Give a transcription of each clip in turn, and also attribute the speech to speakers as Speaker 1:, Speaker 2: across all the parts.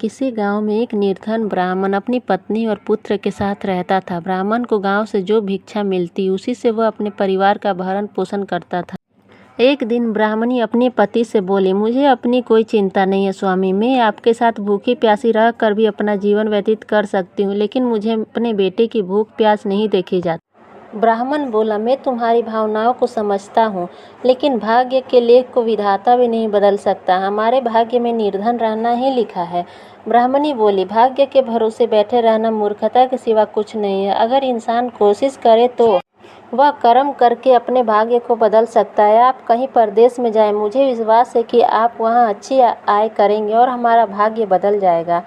Speaker 1: किसी गांव में एक निर्धन ब्राह्मण अपनी पत्नी और पुत्र के साथ रहता था। ब्राह्मण को गांव से जो भिक्षा मिलती उसी से वह अपने परिवार का भरण पोषण करता था। एक दिन ब्राह्मणी अपने पति से बोली, मुझे अपनी कोई चिंता नहीं है स्वामी, मैं आपके साथ भूखी प्यासी रह कर भी अपना जीवन व्यतीत कर सकती हूँ, लेकिन मुझे अपने बेटे की भूख प्यास नहीं देखी जाती। ब्राह्मण बोला, मैं तुम्हारी भावनाओं को समझता हूँ, लेकिन भाग्य के लेख को विधाता भी नहीं बदल सकता। हमारे भाग्य में निर्धन रहना ही लिखा है। ब्राह्मणी बोली, भाग्य के भरोसे बैठे रहना मूर्खता के सिवा कुछ नहीं है। अगर इंसान कोशिश करे तो वह कर्म करके अपने भाग्य को बदल सकता है। आप कहीं परदेश में जाएं, मुझे विश्वास है कि आप वहाँ अच्छी आय करेंगे और हमारा भाग्य बदल जाएगा।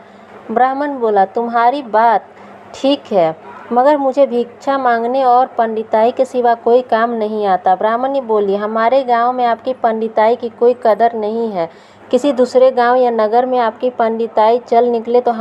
Speaker 1: ब्राह्मण बोला, तुम्हारी बात ठीक है, मगर मुझे भिक्षा मांगने और पंडिताई के सिवा कोई काम नहीं आता। ब्राह्मणी बोली, हमारे गांव में आपकी पंडिताई की कोई कदर नहीं है। किसी दूसरे गांव या नगर में आपकी पंडिताई चल निकले तो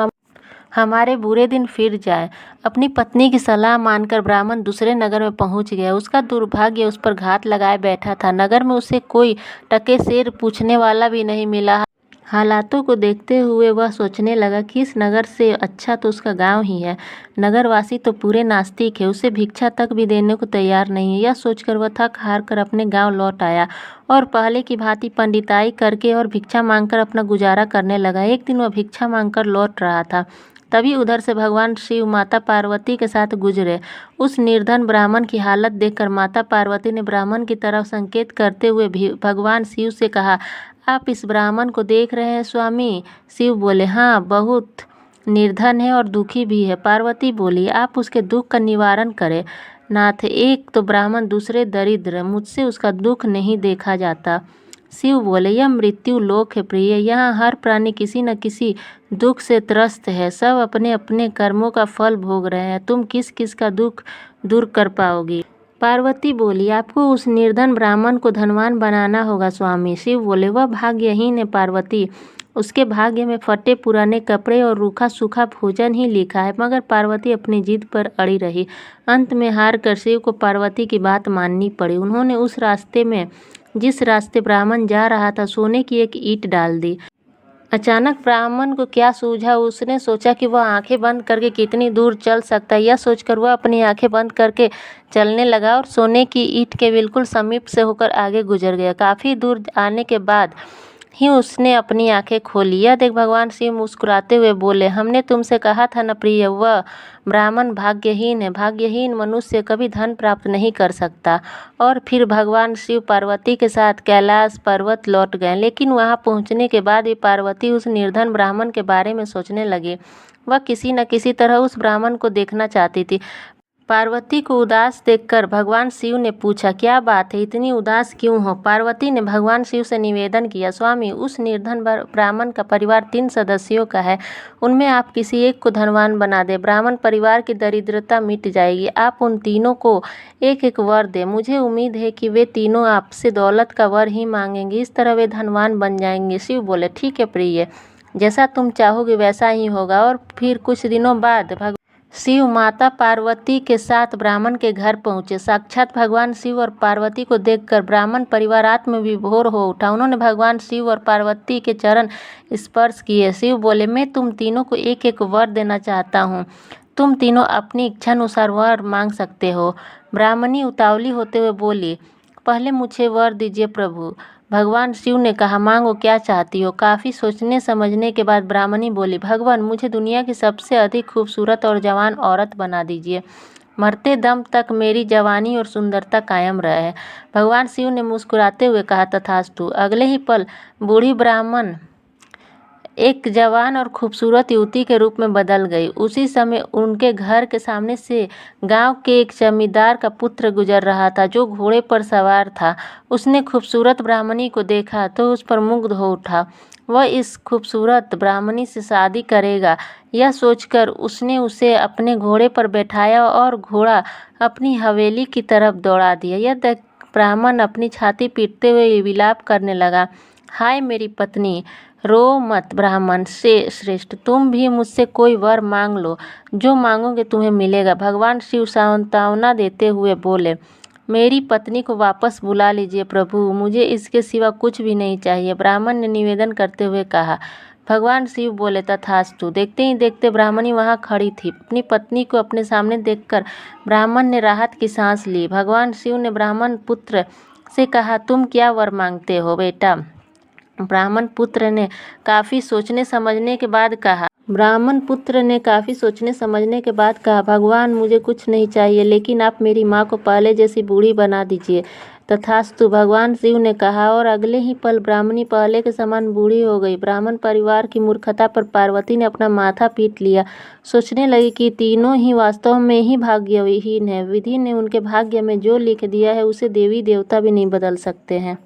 Speaker 1: हमारे बुरे दिन फिर जाए। अपनी पत्नी की सलाह मानकर ब्राह्मण दूसरे नगर में पहुंच गया। उसका दुर्भाग्य उस पर घात लगाए बैठा था। नगर में उसे कोई टके सेर पूछने वाला भी नहीं मिला। हालातों को देखते हुए वह सोचने लगा कि इस नगर से अच्छा तो उसका गांव ही है। नगरवासी तो पूरे नास्तिक है, उसे भिक्षा तक भी देने को तैयार नहीं है। यह सोचकर वह थक हार कर अपने गांव लौट आया और पहले की भांति पंडिताई करके और भिक्षा मांगकर अपना गुजारा करने लगा। एक दिन वह भिक्षा मांगकर लौट रहा था, तभी उधर से भगवान शिव माता पार्वती के साथ गुजरे। उस निर्धन ब्राह्मण की हालत देखकर माता पार्वती ने ब्राह्मण की तरफ संकेत करते हुए भगवान शिव से कहा, आप इस ब्राह्मण को देख रहे हैं स्वामी? शिव बोले, हाँ, बहुत निर्धन है और दुखी भी है। पार्वती बोली, आप उसके दुख का निवारण करें। नाथ, एक तो ब्राह्मण, दूसरे दरिद्र, मुझसे उसका दुख नहीं देखा जाता। शिव बोले, यह मृत्यु लोक है प्रिय, यहाँ हर प्राणी किसी न किसी दुख से त्रस्त है। सब अपने अपने कर्मों का फल भोग रहे हैं, तुम किस किस का दुख दूर कर पाओगी? पार्वती बोली, आपको उस निर्धन ब्राह्मण को धनवान बनाना होगा स्वामी। शिव बोले, वह भाग्यहीन है पार्वती, उसके भाग्य में फटे पुराने कपड़े और रूखा सूखा भोजन ही लिखा है। मगर पार्वती अपनी जिद पर अड़ी रही। अंत में हार कर शिव को पार्वती की बात माननी पड़ी। उन्होंने उस रास्ते में, जिस रास्ते ब्राह्मण जा रहा था, सोने की एक ईंट डाल दी। अचानक ब्राह्मण को क्या सूझा, उसने सोचा कि वह आंखें बंद करके कितनी दूर चल सकता है। यह सोचकर वह अपनी आंखें बंद करके चलने लगा और सोने की ईंट के बिल्कुल समीप से होकर आगे गुजर गया। काफ़ी दूर आने के बाद ही उसने अपनी आंखें खोली। यह देख भगवान शिव मुस्कुराते हुए बोले, हमने तुमसे कहा था न प्रिय, वह ब्राह्मण भाग्यहीन है। भाग्यहीन मनुष्य कभी धन प्राप्त नहीं कर सकता। और फिर भगवान शिव पार्वती के साथ कैलाश पर्वत लौट गए। लेकिन वहां पहुंचने के बाद भी पार्वती उस निर्धन ब्राह्मण के बारे में सोचने लगी। वह किसी न किसी तरह उस ब्राह्मण को देखना चाहती थी। पार्वती को उदास देखकर भगवान शिव ने पूछा, क्या बात है, इतनी उदास क्यों हो? पार्वती ने भगवान शिव से निवेदन किया, स्वामी, उस निर्धन ब्राह्मण का परिवार 3 सदस्यों का है, उनमें आप किसी एक को धनवान बना दे, ब्राह्मण परिवार की दरिद्रता मिट जाएगी। आप उन तीनों को एक एक वर दे। मुझे उम्मीद है कि वे तीनों आपसे दौलत का वर ही मांगेंगे, इस तरह वे धनवान बन जाएंगे। शिव बोले, ठीक है प्रिय, जैसा तुम चाहोगे वैसा ही होगा। और फिर कुछ दिनों बाद शिव माता पार्वती के साथ ब्राह्मण के घर पहुंचे। साक्षात भगवान शिव और पार्वती को देखकर ब्राह्मण परिवार आत्मविभोर हो उठा। उन्होंने भगवान शिव और पार्वती के चरण स्पर्श किए। शिव बोले, मैं तुम तीनों को एक एक वर देना चाहता हूँ, तुम तीनों अपनी इच्छानुसार वर मांग सकते हो। ब्राह्मणी उतावली होते हुए बोली, पहले मुझे वर दीजिए प्रभु। भगवान शिव ने कहा, मांगो, क्या चाहती हो? काफ़ी सोचने समझने के बाद ब्राह्मणी बोली, भगवान, मुझे दुनिया की सबसे अधिक खूबसूरत और जवान औरत बना दीजिए, मरते दम तक मेरी जवानी और सुंदरता कायम रहे। भगवान शिव ने मुस्कुराते हुए कहा, तथास्तु। अगले ही पल बूढ़ी ब्राह्मण एक जवान और खूबसूरत युवती के रूप में बदल गई। उसी समय उनके घर के सामने से गांव के एक जमींदार का पुत्र गुजर रहा था, जो घोड़े पर सवार था। उसने खूबसूरत ब्राह्मणी को देखा तो उस पर मुग्ध हो उठा। वह इस खूबसूरत ब्राह्मणी से शादी करेगा, यह सोचकर उसने उसे अपने घोड़े पर बैठाया और घोड़ा अपनी हवेली की तरफ दौड़ा दिया। यह देख ब्राह्मण अपनी छाती पीटते हुए विलाप करने लगा, हाय मेरी पत्नी, रो मत ब्राह्मण से श्रेष्ठ, तुम भी मुझसे कोई वर मांग लो, जो मांगोगे तुम्हें मिलेगा। भगवान शिव सांत्वना देते हुए बोले, मेरी पत्नी को वापस बुला लीजिए प्रभु, मुझे इसके सिवा कुछ भी नहीं चाहिए। ब्राह्मण ने निवेदन करते हुए कहा, भगवान शिव बोले तथास्तु। देखते ही देखते ब्राह्मणी वहां खड़ी थी। अपनी पत्नी को अपने सामने देखकर ब्राह्मण ने राहत की सांस ली। भगवान शिव ने ब्राह्मण पुत्र से कहा, तुम क्या वर मांगते हो बेटा? ब्राह्मण पुत्र ने काफ़ी सोचने समझने के बाद कहा, भगवान मुझे कुछ नहीं चाहिए, लेकिन आप मेरी माँ को पहले जैसी बूढ़ी बना दीजिए। तथास्तु, भगवान शिव ने कहा, और अगले ही पल ब्राह्मणी पहले के समान बूढ़ी हो गई। ब्राह्मण परिवार की मूर्खता पर पार्वती ने अपना माथा पीट लिया। सोचने लगी कि तीनों ही वास्तव में ही भाग्यहीन है। विधि ने उनके भाग्य में जो लिख दिया है उसे देवी देवता भी नहीं बदल सकते हैं।